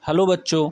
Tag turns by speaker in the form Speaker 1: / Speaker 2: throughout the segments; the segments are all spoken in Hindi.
Speaker 1: हेलो बच्चों,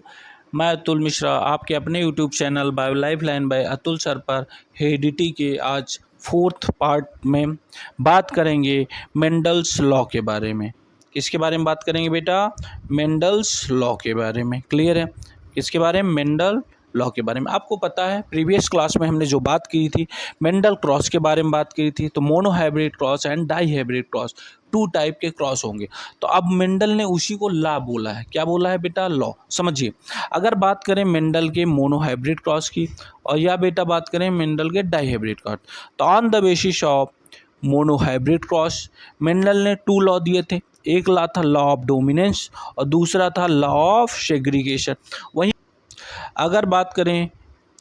Speaker 1: मैं अतुल मिश्रा आपके अपने YouTube channel bio life line by Atul sir पर हेरिडिटी के आज फोर्थ पार्ट में बात करेंगे मेंडल्स लॉ के बारे में। किसके बारे में बात करेंगे बेटा? मेंडल्स लॉ के बारे में। क्लियर है? किसके बारे में? मेंडल लॉ के बारे में। आपको पता है प्रीवियस क्लास में हमने जो बात की थी मेंडल क्रॉस के बारे में बात की थी। तो monohybrid cross and dihybrid cross, two type के क्रॉस होंगे। तो अब मेंडल ने उसी को लॉ बोला है। क्या बोला है बेटा? लॉ। समझिए, अगर बात करें मेंडल के मोनोहाइब्रिड क्रॉस की और या बेटा बात करें मेंडल के डाई हाइब्रिड क्रॉस, तो on the basis of monohybrid cross Mendel ने टू लॉ दिए थे। एक लॉ था लॉ ऑफ डोमिनेंस और दूसरा था लॉ ऑफ सेग्रीगेशन। वहीं अगर बात करें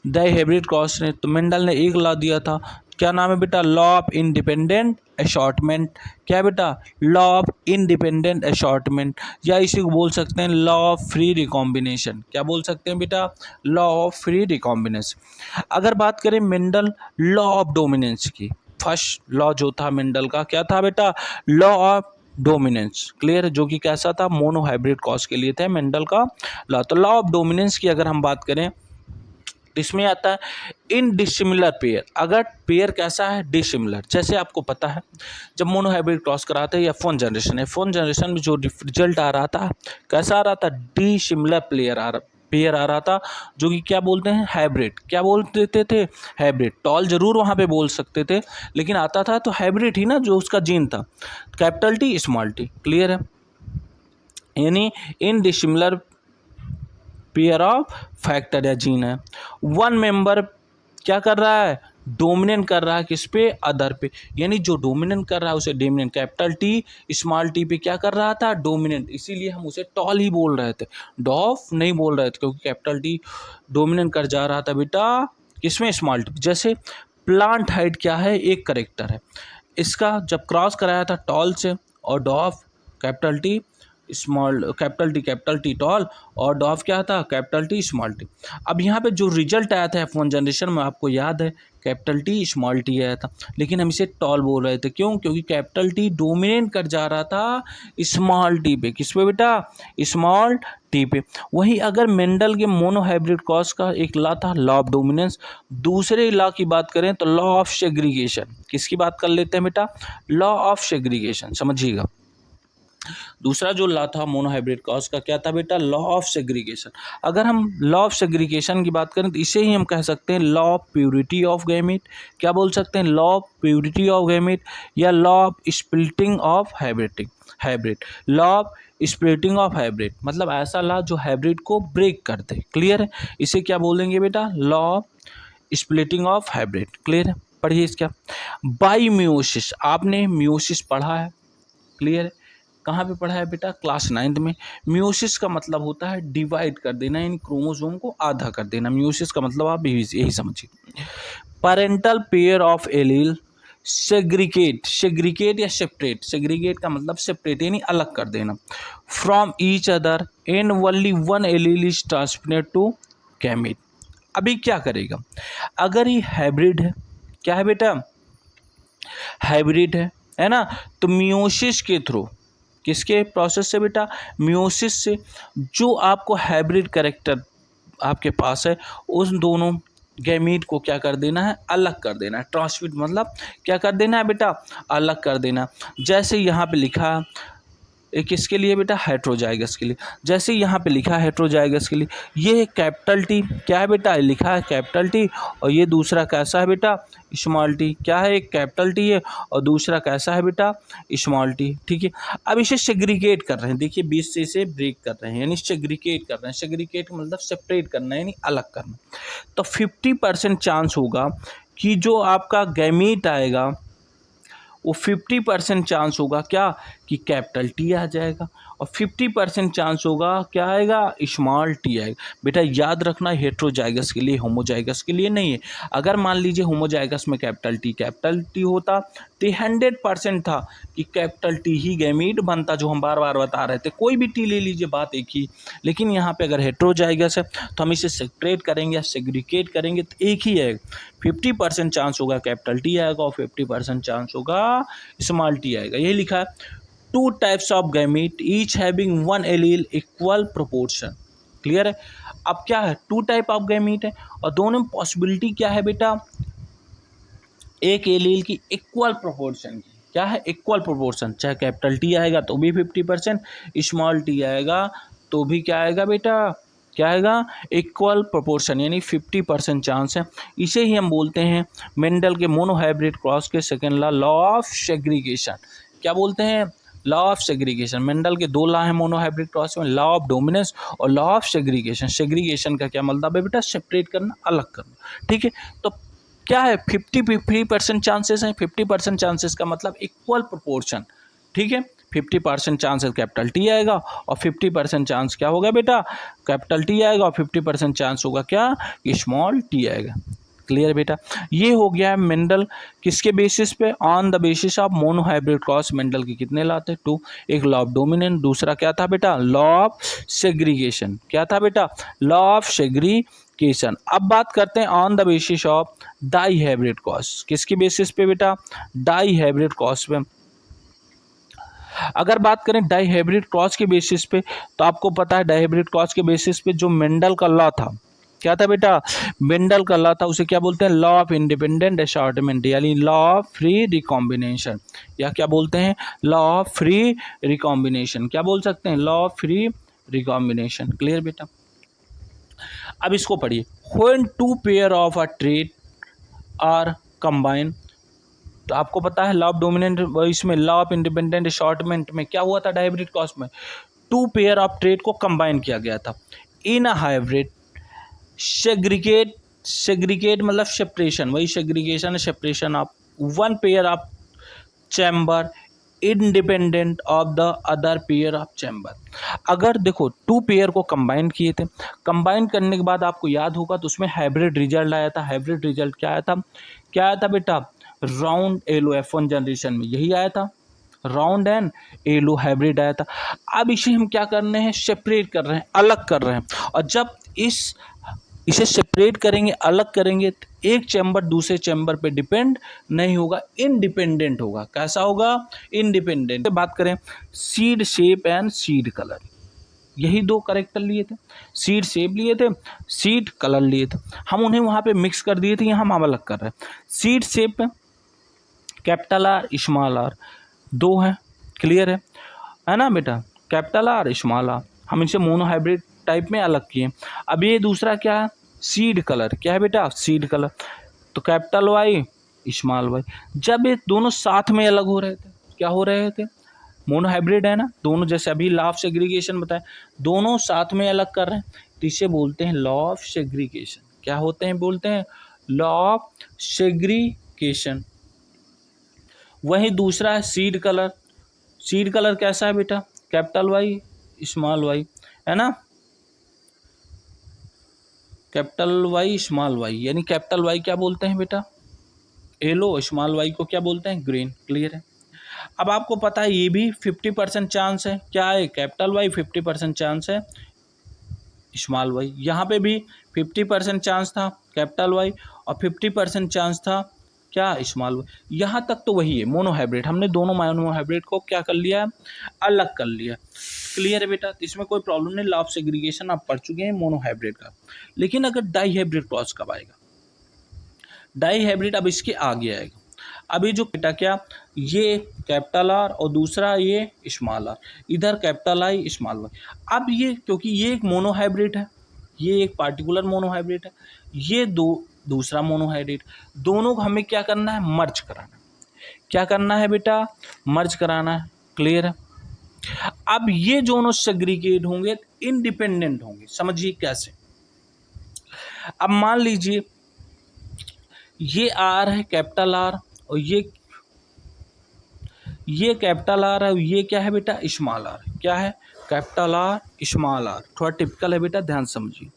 Speaker 1: डाई हाइब्रिड क्रॉस ने, तो मेंडल ने एक लॉ दिया था। क्या नाम है बेटा? Law of independent assortment. क्या बेटा? लॉ ऑफ इंडिपेंडेंट असॉर्टमेंट, या इसी को बोल सकते हैं लॉ ऑफ फ्री रिकॉम्बिनेशन। क्या बोल सकते हैं बेटा? Law of free recombination. अगर बात करें मेंडल लॉ ऑफ डोमिनेंस की, फर्स्ट लॉ जो था मेंडल का क्या था बेटा? Law of dominance. क्लियर? जो कि कैसा था? मोनोहाइब्रिड क्रॉस के लिए था मेंडल का लॉ। तो लॉ ऑफ डोमिनेंस की अगर हम बात करें, इसमें आता है इन डिसिमिलर पेयर। अगर पेयर कैसा है? डिसिमिलर। जैसे आपको पता है जब मोनोहाइब्रिड क्रॉस कराते हैं F1 जनरेशन में जो रिजल्ट आ रहा था कैसा आ रहा था? डिसिमिलर पेयर आ रहा था, जो कि क्या बोलते हैं? हाइब्रिड। क्या बोल देते थे? हाइब्रिड। टॉल जरूर वहाँ पे बोल सकते थे, लेकिन आता था तो हाइब्रिड ही ना, जो उसका जीन था capital T small T. Clear है? यानी इन डिसिमिलर पेयर ऑफ फैक्टर या जीन है। वन मेंबर क्या कर रहा है? डोमिनेंट कर रहा है किस पे? अदर पे। यानी जो डोमिनेंट कर रहा है उसे dominant, capital T small T पे क्या कर रहा था? डोमिनेंट। इसीलिए हम उसे टॉल ही बोल रहे थे, डॉफ नहीं बोल रहे थे, क्योंकि कैपिटल टी डोमिनेंट कर जा रहा था बेटा किसमें? Small T. जैसे प्लांट हाइट क्या है? एक करेक्टर है। इसका जब क्रॉस कराया था टॉल से, और dwarf capital T small, capital T tall, और डॉफ क्या था? Capital T small T. अब यहाँ पे जो रिजल्ट आया था F1 जनरेशन में, आपको याद है कैपिटल टी स्मॉल टी आया था, लेकिन हम इसे टॉल बोल रहे थे। क्यों? क्योंकि कैपिटल टी डोमिनेट कर जा रहा था स्मॉल टी पे। किस पे बेटा? स्मॉल टी पे। वहीं अगर मेंडल के मोनोहाइब्रिड क्रॉस का एक लॉ था लॉ ऑफ डोमिनेंस, दूसरे लॉ की बात करें तो लॉ ऑफ सेग्रीगेशन। किसकी बात कर लेते हैं बेटा? Law of segregation. समझिएगा, दूसरा जो लॉ था मोनोहाइब्रिड क्रॉस का क्या था बेटा? Law of segregation. अगर हम लॉ ऑफ सेग्रीगेशन की बात करें तो इसे ही हम कह सकते हैं law of purity of gamete. क्या बोल सकते हैं? Law of purity of gamete, या law of splitting of hybrid. Law of splitting of hybrid मतलब ऐसा लॉ जो हाइब्रिड को ब्रेक कर दे। क्लियर है? इसे क्या बोलेंगे बेटा? Law of splitting of hybrid. Clear है? पढ़िए इसका। बाई म्यूसिस, आपने म्यूसिस पढ़ा है। क्लियर है? कहाँ पे पढ़ा है बेटा? क्लास 9th में। म्यूसिस का मतलब होता है डिवाइड कर देना, यानी क्रोमोसोम को आधा कर देना। म्यूसिस का मतलब आप यही समझिए। Parental pair of allele segregate या सेपरेट। सेग्रीगेट का मतलब सेपरेट, यानी अलग कर देना। From each other and only one allele is transmitted to gamete. अभी क्या करेगा? अगर ये हाइब्रिड है, क्या है बेटा? हाइब्रिड है ना? तो मियोसिस के थ्रू, किसके प्रोसेस से बेटा? मियोसिस से। जो आपको हाइब्रिड कैरेक्टर आपके पास है उन दोनों गैमीट को क्या कर देना है? अलग कर देना है। ट्रांसमिट मतलब क्या कर देना है बेटा? अलग कर देना। जैसे यहाँ पे लिखा किसके लिए बेटा? हेट्रोजाइगस के लिए। जैसे यहाँ पे लिखा है हेट्रोजाइगस के लिए, ये कैपिटल टी क्या है बेटा? लिखा है कैपिटल टी, और ये दूसरा कैसा है बेटा? Small T. क्या है? एक कैपिटल टी है और दूसरा कैसा है बेटा? Small T. ठीक है? अब इसे सेग्रीगेट कर रहे हैं, देखिए बीच से इसे ब्रेक कर रहे हैं, यानी सेग्रीगेट कर रहे हैं। सेग्रीगेट मतलब सेपरेट करना, यानी अलग करना। तो 50% चांस होगा कि जो आपका गैमीट आएगा वो 50% चांस होगा क्या? कि कैपिटल टी आ जाएगा, और 50% चांस होगा क्या आएगा? स्मॉल टी आएगा। बेटा याद रखना, हेट्रोजाइगस के लिए, होमोजाइगस के लिए नहीं है। अगर मान लीजिए होमोजाइगस में कैपिटल टी होता तो 100% था कि कैपिटल टी ही गैमीट बनता, जो हम बार बार बता रहे थे। कोई भी टी ले लीजिए, बात एक ही। लेकिन यहाँ पे अगर हेट्रोजाइगस है तो हम इसे सेपरेट करेंगे या सेग्रीगेट करेंगे तो एक ही आएगा। 50% चांस होगा कैपिटल टी आएगा और 50% चांस होगा स्मॉल टी आएगा। यही लिखा है। Two types of gamete each having one allele equal proportion. Clear है। अब क्या है, टू टाइप ऑफ गैमीट है और दोनों में पॉसिबिलिटी क्या है बेटा, एक एलील की इक्वल प्रोपोर्शन की, क्या है, इक्वल प्रोपोर्शन, चाहे कैपिटल टी आएगा तो भी 50%, स्मॉल टी आएगा तो भी क्या आएगा बेटा, क्या आएगा, इक्वल प्रोपोर्शन, यानी 50% चांस है। इसे ही हम बोलते हैं मेंडल के मोनोहाइब्रिड क्रॉस के सेकेंड लॉ ऑफ सेग्रीगेशन। क्या बोलते हैं, लॉ ऑफ सेग्रीगेशन। मेंडल के दो लॉ हैं मोनोहाइब्रिड क्रॉस में, लॉ ऑफ डोमिनेंस और लॉ ऑफ सेग्रीगेशन। सेग्रीगेशन का क्या मतलब है बेटा, सेपरेट करना, अलग करना, ठीक है। तो क्या है, 50% चांसेस हैं, 50% चांसेस का मतलब इक्वल प्रोपोर्शन, ठीक है। 50% चांसेस कैपिटल टी आएगा और 50% चांस क्या होगा बेटा, कैपिटल टी आएगा और 50% चांस होगा क्या, स्मॉल टी आएगा। क्लियर बेटा। ये हो गया है मेंडल किसके बेसिस पे, on the basis of monohybrid cross. Mendel के कितने लॉ थे, 2, एक लॉ ऑफ डोमिनेंट, दूसरा क्या था बेटा, लॉ ऑफ सेग्रीगेशन। क्या था बेटा, लॉ ऑफ सेग्रीगेशन। अब बात करते हैं on the basis of dihybrid cross. किसके बेसिस पे बेटा, डाई हाइब्रिड क्रॉस पे। अगर बात करें डाई हाइब्रिड क्रॉस के बेसिस पे, तो आपको पता है डाई हाइब्रिड क्रॉस के बेसिस पे जो मेंडल का लॉ था, क्या था बेटा, मेंडल का लॉ था, उसे क्या बोलते हैं, लॉ ऑफ इंडिपेंडेंट असॉर्टमेंट, यानी लॉ ऑफ फ्री रिकॉम्बिनेशन, या क्या बोलते हैं, लॉ ऑफ फ्री रिकॉम्बिनेशन। क्या बोल सकते हैं, law of free recombination. Clear बेटा। अब इसको पढ़िए, when two pair of a trait are combine. तो आपको पता है लॉ ऑफ डोमिनेंट, इसमें लॉ ऑफ इंडिपेंडेंट असॉर्टमेंट में क्या हुआ था, डाई हाइब्रिड क्रॉस में टू पेयर ऑफ ट्रेड को कंबाइन किया गया था। In a hybrid segregate, segregate मतलब सेपरेशन, वही सेग्रीगेशन है, separation of one pair of chamber independent of the other pair of chamber. अगर देखो टू पेयर को कंबाइन किए थे, कंबाइन करने के बाद आपको याद होगा तो उसमें हाइब्रिड रिजल्ट आया था। हाइब्रिड रिजल्ट क्या आया था, क्या आया था बेटा, राउंड एलो F1 जनरेशन में यही आया था, राउंड एंड एलो हाइब्रिड आया था। अब इसे हम क्या कर रहे हैं, सेपरेट कर रहे हैं, अलग कर रहे हैं। और जब इसे सेपरेट करेंगे, अलग करेंगे, तो एक चैम्बर दूसरे चैम्बर पे डिपेंड नहीं होगा, इंडिपेंडेंट होगा। कैसा होगा, इंडिपेंडेंट। बात करें seed shape and seed colour, यही दो करेक्टर लिए थे, सीड शेप लिए थे, सीड कलर लिए थे। हम उन्हें वहाँ पे मिक्स कर दिए थे, यहाँ हम अलग कर रहे हैं। सीड शेप में कैपिटल आर स्मॉल आर दो हैं, क्लियर है ना बेटा, कैपिटल आर स्मॉल आर, हम इसे मोनोहाइब्रिड टाइप में अलग किए। अब ये दूसरा क्या है, सीड कलर, क्या है बेटा, सीड कलर, तो कैपिटल वाई स्मॉल वाई। जब ये दोनों साथ में अलग हो रहे थे, क्या हो रहे थे, मोनोहाइब्रिड है ना, दोनों जैसे अभी लॉ ऑफ सेग्रीगेशन बताए, दोनों साथ में अलग कर रहे हैं, तो इसे बोलते हैं लॉ ऑफ सेग्रीगेशन। क्या होते हैं, बोलते हैं लॉ ऑफ सेग्रीगेशन। वही दूसरा है सीड कलर, सीड कलर कैसा है बेटा, कैपिटल वाई स्मॉल वाई, है ना, कैपिटल वाई स्मॉल वाई, यानी कैपिटल वाई क्या बोलते हैं बेटा, येलो, स्मॉल वाई को क्या बोलते हैं, ग्रीन। क्लियर है। अब आपको पता है ये भी 50% चांस है, क्या है, कैपिटल वाई 50% चांस है, स्मॉल वाई। यहाँ पे भी 50% चांस था कैपिटल वाई और 50% चांस था क्या, स्मॉल वाई। यहाँ तक तो वही है मोनोहाइब्रिड, हमने दोनों मोनोहाइब्रिड को क्या कर लिया, अलग कर लिया। क्लियर है बेटा, तो इसमें कोई प्रॉब्लम नहीं, लॉ ऑफ सेग्रीगेशन आप पढ़ चुके हैं मोनोहाइब्रिड का। लेकिन अगर डाई हाइब्रिड क्रॉस कब आएगा, डाई हाइब्रिड अब इसके आगे आएगा। अभी जो बेटा क्या, ये कैपिटल आर और दूसरा ये स्मॉल आर, इधर कैपिटल आई स्मॉल वाई। अब ये क्योंकि ये एक मोनोहाइब्रिड है, ये एक पार्टिकुलर मोनोहाइब्रिड है, ये दूसरा मोनोहाइब्रिड, दोनों को हमें क्या करना है, मर्ज कराना है। क्या करना है बेटा, मर्ज कराना है। क्लियर है। अब ये दोनों सेग्रीगेट होंगे, इंडिपेंडेंट होंगे। समझिए कैसे। अब मान लीजिए ये आर है, कैपिटल आर, और ये कैपिटल आर है, ये क्या है बेटा, स्मॉल आर। क्या है, कैपिटल आर स्मॉल आर। थोड़ा टिपिकल है बेटा, ध्यान समझिए।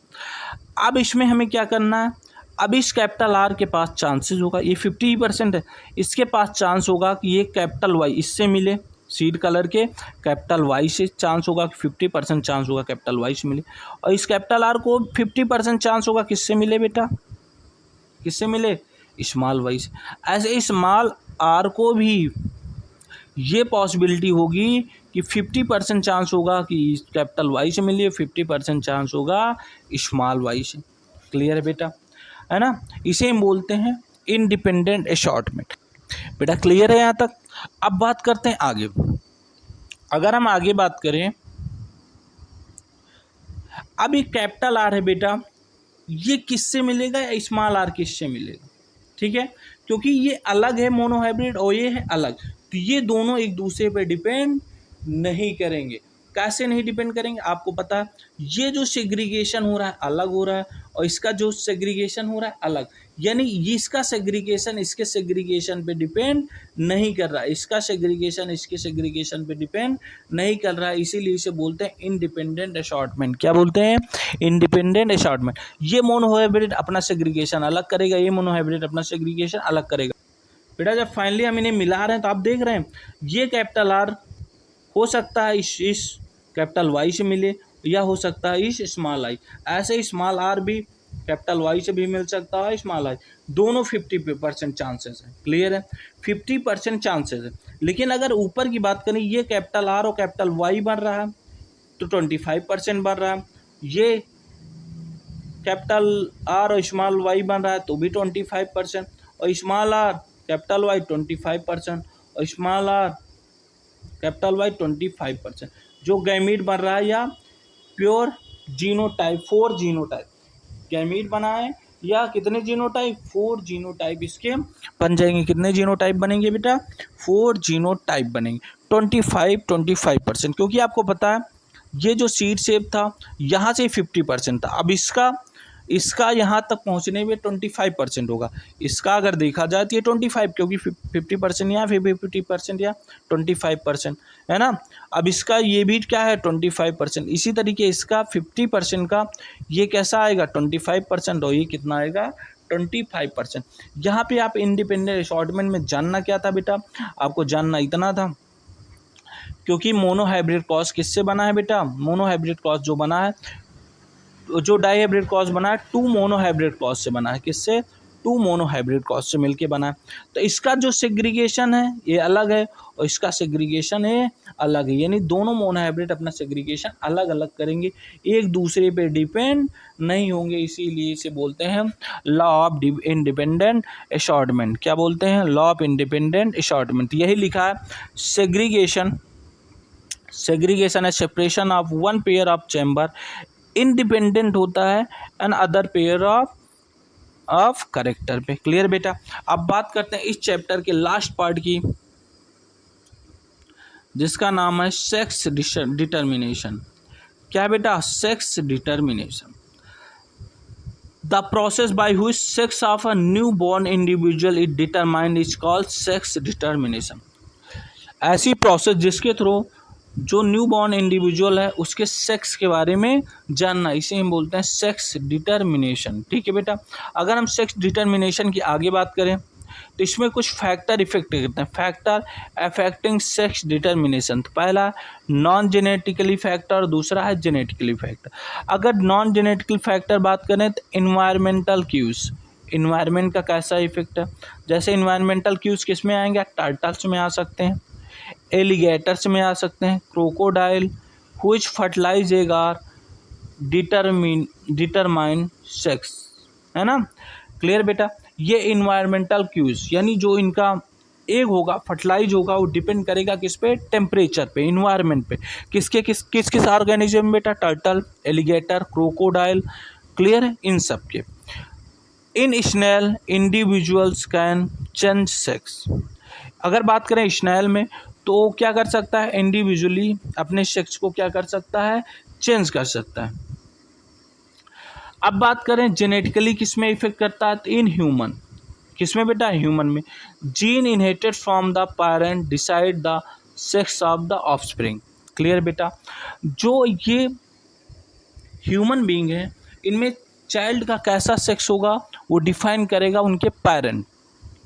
Speaker 1: अब इसमें हमें क्या करना है, अब इस कैपिटल आर के पास चांसेस होगा, ये 50% है, इसके पास चांस होगा कि ये कैपिटल वाई इससे मिले, सीड कलर के कैपिटल वाई से चांस होगा कि 50% चांस होगा कैपिटल वाई से मिले, और इस कैपिटल आर को 50% चांस होगा किससे मिले बेटा, किससे मिले, स्मॉल वाई से। ऐसे स्मॉल आर को भी ये पॉसिबिलिटी होगी कि 50% चांस होगा कि कैपिटल वाई से मिले, 50% चांस होगा स्मॉल वाई से। क्लियर है बेटा, है ना। इसे हम बोलते हैं इंडिपेंडेंट असॉर्टमेंट। बेटा क्लियर है यहाँ तक। अब बात करते हैं आगे। अगर हम आगे बात करें, अब ये कैपिटल आर है बेटा, ये किससे मिलेगा या स्मॉल आर किससे मिलेगा, ठीक है, क्योंकि ये अलग है मोनोहाइब्रिड और ये है अलग, तो ये दोनों एक दूसरे पे डिपेंड नहीं करेंगे। कैसे नहीं डिपेंड करेंगे, आपको पता है, ये जो सेग्रीगेशन हो रहा है अलग हो रहा है और इसका जो सेग्रीगेशन हो रहा है अलग, यानी इसका सेग्रीगेशन इसके सेग्रीगेशन पे डिपेंड नहीं कर रहा है, इसका सेग्रीगेशन इसके सेग्रीगेशन पे डिपेंड नहीं कर रहा है, इसीलिए इसे बोलते हैं इंडिपेंडेंट असॉर्टमेंट। क्या बोलते हैं? Independent assortment. ये मोनोहाइब्रिड अपना सेग्रीगेशन अलग करेगा, ये मोनोहाइब्रिड अपना सेग्रीगेशन अलग करेगा। बेटा जब फाइनली हम इन्हें मिला रहे हैं तो आप देख रहे हैं ये कैपिटल आर हो सकता है इस कैपिटल वाई से मिले या हो सकता है इस स्मॉल आई, ऐसे ही स्मॉल आर भी कैपिटल वाई से भी मिल सकता है स्मॉल आई, दोनों 50% चांसेस है। क्लियर है, 50% चांसेस है। लेकिन अगर ऊपर की बात करें, ये कैपिटल आर और कैपिटल वाई बन रहा है तो 25% बन रहा है, ये कैपिटल आर और स्मॉल वाई बन रहा है तो भी 25%, और स्मॉल आर कैपिटल वाई 25% और स्मॉल आर कैपिटल वाई 25%। जो गैमीट बन रहा है या प्योर जीनोटाइप 4 जीनोटाइप गैमीट बना है, या कितने जीनोटाइप 4 जीनोटाइप इसके बन जाएंगे। कितने जीनोटाइप बनेंगे बेटा? 4 जीनोटाइप बनेंगे। 25% क्योंकि आपको पता है ये जो सीड शेप था यहाँ से 50% था, अब इसका यहाँ तक पहुँचने में 25% होगा। इसका अगर देखा जाए तो ये 25, क्योंकि 50% यहाँ, फिर 50% या 25%, है ना। अब इसका ये भी क्या है 25%, इसी तरीके इसका 50% का ये कैसा आएगा 25%, और ये कितना आएगा 25%। यहाँ पे आप इंडिपेंडेंट असॉर्टमेंट में जानना क्या था बेटा? आपको जानना इतना था, क्योंकि मोनोहाइब्रिड क्रॉस किससे बना है बेटा? मोनोहाइब्रिड क्रॉस जो बना है, जो डाईहाइब्रिड क्रॉस बना है 2 मोनोहाइब्रिड क्रॉस से बना है। किससे? 2 मोनोहाइब्रिड क्रॉस से मिलके बना है। तो इसका जो सेग्रीगेशन है ये अलग है और इसका सेग्रीगेशन है अलग है, यानी दोनों मोनोहाइब्रिड अपना सेग्रीगेशन अलग अलग करेंगे, एक दूसरे पे डिपेंड नहीं होंगे, इसीलिए इसे बोलते हैं लॉ ऑफ इंडिपेंडेंट असॉर्टमेंट। क्या बोलते हैं? Law of independent assortment. यही लिखा है, सेग्रीगेशन है separation of one pair of chamber, independent होता है and other pair of character पे। क्लियर बेटा। अब बात करते हैं इस चैप्टर के लास्ट पार्ट की, जिसका नाम है सेक्स डिटर्मिनेशन। क्या बेटा? Sex determination. The process by which sex of a new born individual is determined is called sex determination. ऐसी प्रोसेस जिसके थ्रू जो न्यू बॉर्न इंडिविजुअल है उसके सेक्स के बारे में जानना, इसे हम बोलते हैं सेक्स डिटर्मिनेशन। ठीक है बेटा। अगर हम सेक्स डिटर्मिनेशन की आगे बात करें तो इसमें कुछ फैक्टर इफेक्ट करते हैं, फैक्टर अफेक्टिंग सेक्स डिटर्मिनेशन। तो पहला नॉन जेनेटिकली फैक्टर, दूसरा है जेनेटिकली फैक्टर। अगर नॉन जेनेटिकल फैक्टर बात करें तो इन्वायरमेंटल क्यूज, इन्वायरमेंट का कैसा इफेक्ट है, जैसे इन्वायरमेंटल क्यूज किस में आएंगे? टर्टल्स में आ सकते हैं, एलिगेटर्स में आ सकते हैं, crocodile, which fertilise egg are determine sex, है ना। क्लियर बेटा। ये इन्वायरमेंटल क्यूज, यानी जो इनका एग होगा फर्टिलाइज होगा वो डिपेंड करेगा किस पे? टेम्परेचर पे, इन्वायरमेंट पे। किस ऑर्गेनिज्म बेटा? Turtle, alligator, crocodile. क्लियर है, इन सब के। In snail individuals can change sex. अगर बात करें स्नेल में तो क्या कर सकता है? इंडिविजुअली अपने सेक्स को क्या कर सकता है? चेंज कर सकता है। अब बात करें जेनेटिकली किस में इफेक्ट करता है? तो इन ह्यूमन, किस में बेटा? ह्यूमन में। Gene inherited from the parent decide the sex of the offspring. Clear बेटा। जो ये ह्यूमन बीइंग है इनमें चाइल्ड का कैसा सेक्स होगा वो डिफाइन करेगा उनके पेरेंट।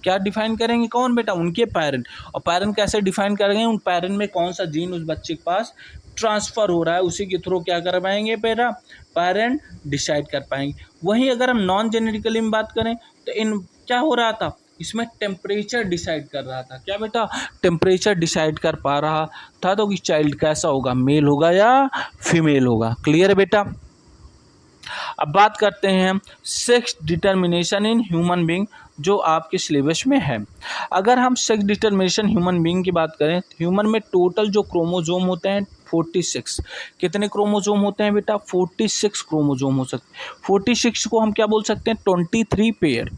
Speaker 1: क्या डिफाइन करेंगे? कौन बेटा? उनके पेरेंट। और पेरेंट कैसे डिफाइन करेंगे? उन पेरेंट में कौन सा जीन उस बच्चे के पास ट्रांसफ़र हो रहा है, उसी के थ्रू क्या कर पाएंगे बेटा? पेरेंट डिसाइड कर पाएंगे। वहीं अगर हम नॉन जेनेटिकली में बात करें तो इन क्या हो रहा था? इसमें टेम्परेचर डिसाइड कर रहा था। क्या बेटा? टेम्परेचर डिसाइड कर पा रहा था तो कि चाइल्ड कैसा होगा, मेल होगा या फीमेल होगा। क्लियर है बेटा? अब बात करते हैं sex determination in human being, जो आपके सिलेबस में है। अगर हम सेक्स डिटर्मिनेशन ह्यूमन बीइंग की बात करें तो ह्यूमन में टोटल जो क्रोमोजोम होते हैं 46। कितने क्रोमोजोम होते हैं बेटा? 46 क्रोमोजोम हो सकते हैं। 46 को हम क्या बोल सकते हैं? 23 पेयर।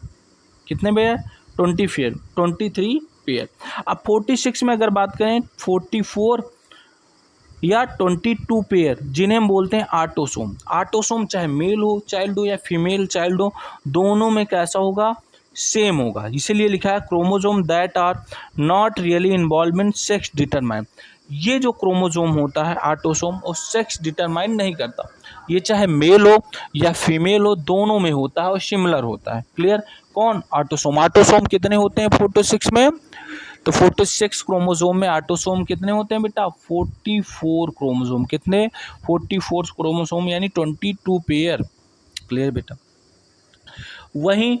Speaker 1: कितने पेयर? 23 पेयर। अब 46 में अगर बात करें 44 या 22 पेयर, जिन्हें हम बोलते हैं आटोसोम। आटोसोम चाहे मेल हो चाइल्ड हो या फीमेल चाइल्ड हो, दोनों में कैसा होगा? सेम होगा। इसीलिए लिखा है chromosome that are not really involve in sex determine. ये जो क्रोमोजोम होता है आटोसोम, और सेक्स डिटरमाइन नहीं करता। ये चाहे मेल हो या फीमेल हो, दोनों में होता है और सिमिलर होता है। क्लियर? कौन? आटोसोम। आटोसोम कितने होते हैं 46 में? तो 46 क्रोमोजोम में आटोसोम कितने होते हैं बेटा? 44 क्रोमोजोम। कितने? 44 क्रोमोसोम यानी 22 पेयर। क्लियर बेटा? वहीं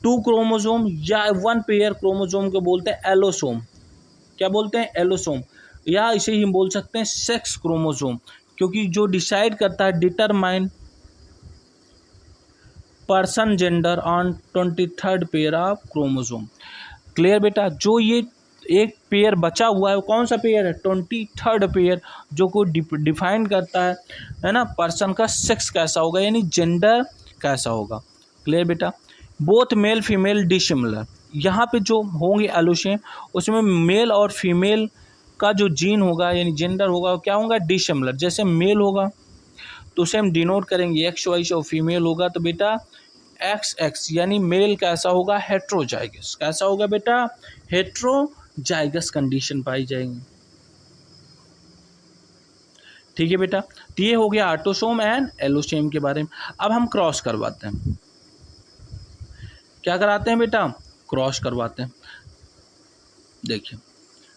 Speaker 1: 2 क्रोमोजोम या 1 पेयर क्रोमोजोम को बोलते हैं एलोसोम। क्या बोलते हैं? एलोसोम। या इसे ही हम बोल सकते हैं सेक्स क्रोमोजोम, क्योंकि जो डिसाइड करता है determine person gender on 23rd pair of chromosome. Clear बेटा? जो ये एक पेयर बचा हुआ है वो कौन सा पेयर है? 23rd पेयर, जो को डिफाइन करता है ना, पर्सन का सेक्स कैसा होगा यानी जेंडर कैसा होगा। क्लियर बेटा? Both male female dissimilar. यहाँ पे जो होंगे एलोसेम, उसमें मेल और फीमेल का जो जीन होगा यानी जेंडर होगा वो क्या होगा? डिसिमिलर। जैसे मेल होगा तो उसे हम डिनोट करेंगे XY से, और फीमेल होगा तो बेटा XX, यानी मेल कैसा होगा? हेट्रोजाइगस। कैसा होगा बेटा? हेट्रोजाइगस कंडीशन पाई जाएंगी। ठीक है बेटा? तो ये हो गया आटोसोम एंड एलोसेम के बारे में। अब हम क्रॉस करवाते हैं। क्या कराते हैं बेटा? क्रॉस करवाते हैं। देखिए,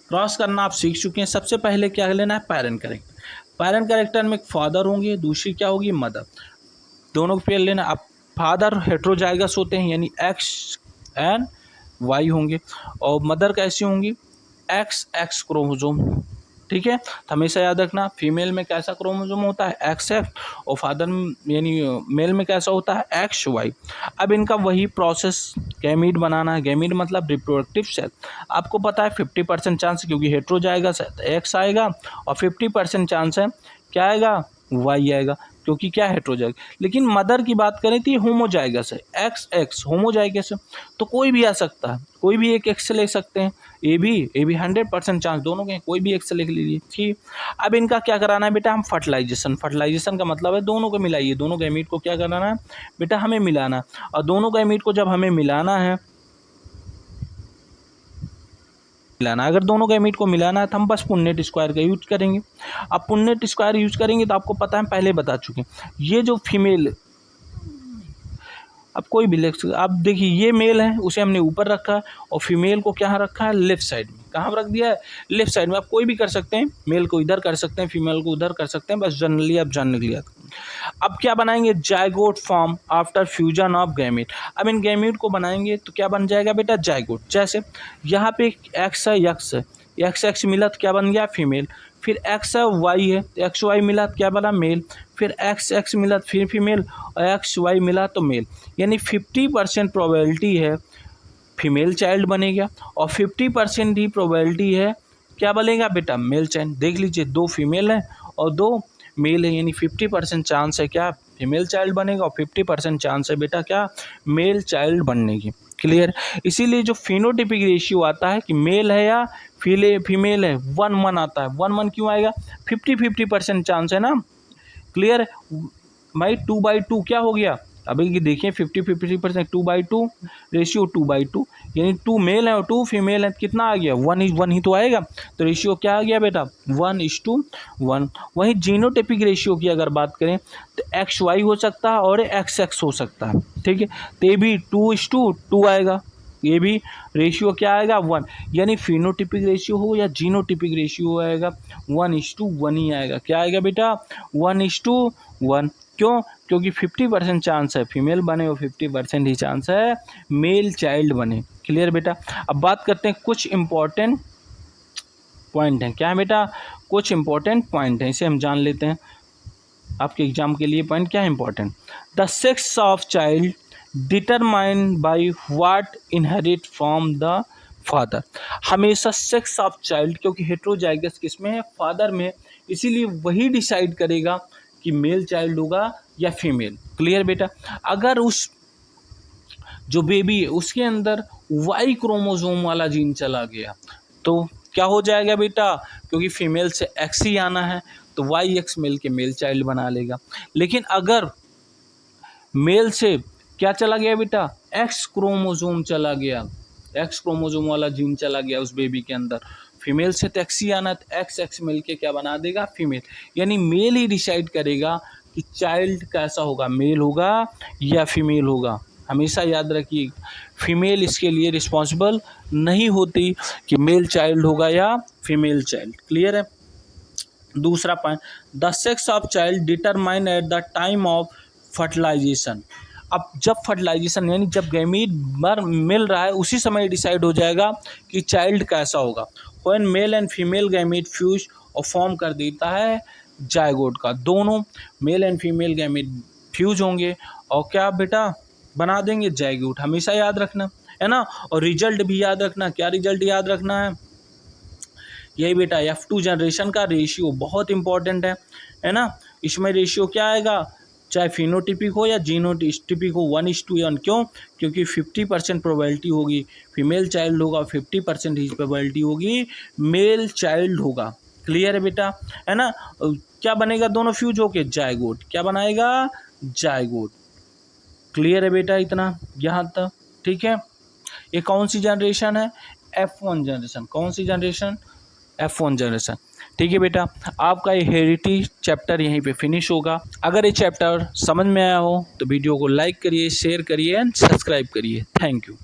Speaker 1: क्रॉस करना आप सीख चुके हैं। सबसे पहले क्या लेना है? Parent character. पैरेंट कैरेक्टर में एक फादर होंगे, दूसरी क्या होगी? मदर। दोनों को पेयर लेना। अब फादर हेट्रोजाइगस होते हैं यानी X एंड Y होंगे, और मदर कैसी होंगी? XX chromosome. ठीक है? तो हमेशा याद रखना, फीमेल में कैसा क्रोमोजोम होता है? XX, और फादर यानी मेल में कैसा होता है? XY। अब इनका वही प्रोसेस, गैमीट बनाना है। गैमीट मतलब रिप्रोडक्टिव सेल। आपको पता है 50% चांस, क्योंकि हेट्रोजाइगस है तो X आएगा, और 50% चांस है क्या आएगा? Y आएगा, क्योंकि क्या? हेट्रोजाइगस। लेकिन मदर की बात करें तो ये होमोजाइगस है, XX होमोजाइगस है, तो कोई भी आ सकता है, कोई भी एक X से ले सकते हैं। ए भी 100% चांस दोनों के, कोई भी X से लिख लीजिए। ठीक। अब इनका क्या कराना है बेटा? हम फर्टिलाइजेशन। फर्टिलाइजेशन का मतलब है दोनों को मिलाइए। दोनों गैमीट को क्या कराना है बेटा? हमें मिलाना। और दोनों गैमीट को जब हमें मिलाना है, अगर दोनों गैमीट को मिलाना है तो हम बस पुन्नेट स्क्वायर का यूज करेंगे। अब पुन्नेट स्क्वायर यूज करेंगे तो आपको पता है, पहले बता चुके हैं, ये जो फीमेल, अब कोई भी लेक्स, आप देखिए ये मेल है उसे हमने ऊपर रखा है, और फीमेल को क्या रखा है? लेफ्ट साइड में। कहाँ रख दिया है? लेफ्ट साइड में। आप कोई भी कर सकते हैं, मेल को इधर कर सकते हैं, फीमेल को उधर कर सकते हैं, बस जनरली आप जानने के लिए। अब क्या बनाएंगे? Zygote form after fusion of gamete. अब इन गैमीट को बनाएंगे तो क्या बन जाएगा बेटा? जाइगोट। जैसे यहाँ पे X है, X है, XX मिला तो क्या बन गया? फीमेल। फिर X है, Y है, तो XY मिला तो क्या बना? मेल। फिर XX मिला तो फिर फीमेल, और XY मिला तो मेल। यानी 50% प्रोबेबिलिटी है फीमेल चाइल्ड बनेगा, और 50% ही प्रोबेबिलिटी है क्या बनेगा बेटा? Male child. देख लीजिए, 2 फीमेल हैं और 2 मेल है, यानी 50% चांस है क्या? फीमेल चाइल्ड बनेगा, और 50% चांस है बेटा क्या? मेल चाइल्ड बनने की। क्लियर? इसीलिए जो फिनोटिपिक रेशियो आता है कि मेल है या फीमेल है, 1-1 आता है। 1-1 क्यों आएगा? 50% चांस है ना। क्लियर? भाई 2/2 क्या हो गया? अभी देखिए 50% 2/2 रेशियो 2/2, यानी 2 मेल है और 2 फीमेल है, कितना आ गया? 1:1 ही तो आएगा। तो रेशियो क्या आ गया बेटा? 1:1। वहीं जीनोटाइपिक रेशियो की अगर बात करें तो XY हो सकता है और XX हो सकता है। ठीक है? तो ये भी 2:2 आएगा, ये भी रेशियो क्या आएगा? 1। यानी फिनोटिपिक रेशियो हो या जीनोटिपिक रेशियो आएगा 1:1 ही आएगा। क्या आएगा बेटा? 1:1। क्यों? क्योंकि 50% चांस है फीमेल बने और 50% ही चांस है मेल चाइल्ड बने। क्लियर बेटा। अब बात करते हैं कुछ इम्पोर्टेंट पॉइंट हैं। क्या है बेटा? कुछ इम्पोर्टेंट पॉइंट हैं, इसे हम जान लेते हैं। आपके एग्जाम के लिए पॉइंट क्या है important? The sex of child determined by what inherit from the father. हमेशा सेक्स ऑफ चाइल्ड, क्योंकि हेट्रोजाइगस किसमें है? फादर में, इसीलिए वही डिसाइड करेगा कि मेल चाइल्ड होगा या फीमेल। क्लियर बेटा। अगर उस जो बेबी है उसके अंदर वाई क्रोमोसोम वाला जीन चला गया तो क्या हो जाएगा बेटा? क्योंकि फीमेल से एक्स ही आना है तो वाई एक्स मिल के मेल चाइल्ड बना लेगा। लेकिन अगर मेल से क्या चला गया बेटा? एक्स क्रोमोसोम चला गया, एक्स क्रोमोसोम वाला जीन चला गया उस बेबी के अंदर, फीमेल से तो एक्स ही आना, तो एक्स एक्स मिल के क्या बना देगा? फीमेल। यानी मेल ही डिसाइड करेगा कि चाइल्ड कैसा होगा, मेल होगा या फीमेल होगा। हमेशा याद रखिए फीमेल इसके लिए रिस्पॉन्सिबल नहीं होती कि मेल चाइल्ड होगा या फीमेल चाइल्ड। क्लियर है। दूसरा point, the sex of child determine at the time of fertilisation. अब जब फर्टिलाइजेशन यानी जब गैमीट मिल रहा है उसी समय डिसाइड हो जाएगा कि चाइल्ड कैसा होगा। When male and female gamete fuse और फॉर्म कर देता है जायगोट का। दोनों male and female gamete fuse होंगे और क्या बेटा बना देंगे? जायगोट। हमेशा याद रखना है ना। और रिजल्ट भी याद रखना। क्या रिजल्ट याद रखना है? यही बेटा F2 जनरेशन का रेशियो बहुत इंपॉर्टेंट है ना। इसमें रेशियो क्या आएगा? चाहे फिनोटिपिक हो या जीनोटिपिक हो, 1:1। क्यों? क्योंकि 50% प्रोबेबिलिटी होगी फीमेल चाइल्ड होगा, 50% ही प्रोबेबिलिटी होगी मेल चाइल्ड होगा। क्लियर है बेटा, है ना। क्या बनेगा दोनों फ्यूज होके? जायगोट। क्या बनाएगा? जायगोट। क्लियर है बेटा इतना यहाँ तक? ठीक है। ये कौन सी जनरेशन है? F1 generation. कौन सी जनरेशन? F1 generation. ठीक है बेटा, आपका ये हेरिडिटी चैप्टर यहीं पे फिनिश होगा। अगर ये चैप्टर समझ में आया हो तो वीडियो को लाइक करिए, शेयर करिए एंड सब्सक्राइब करिए। Thank you.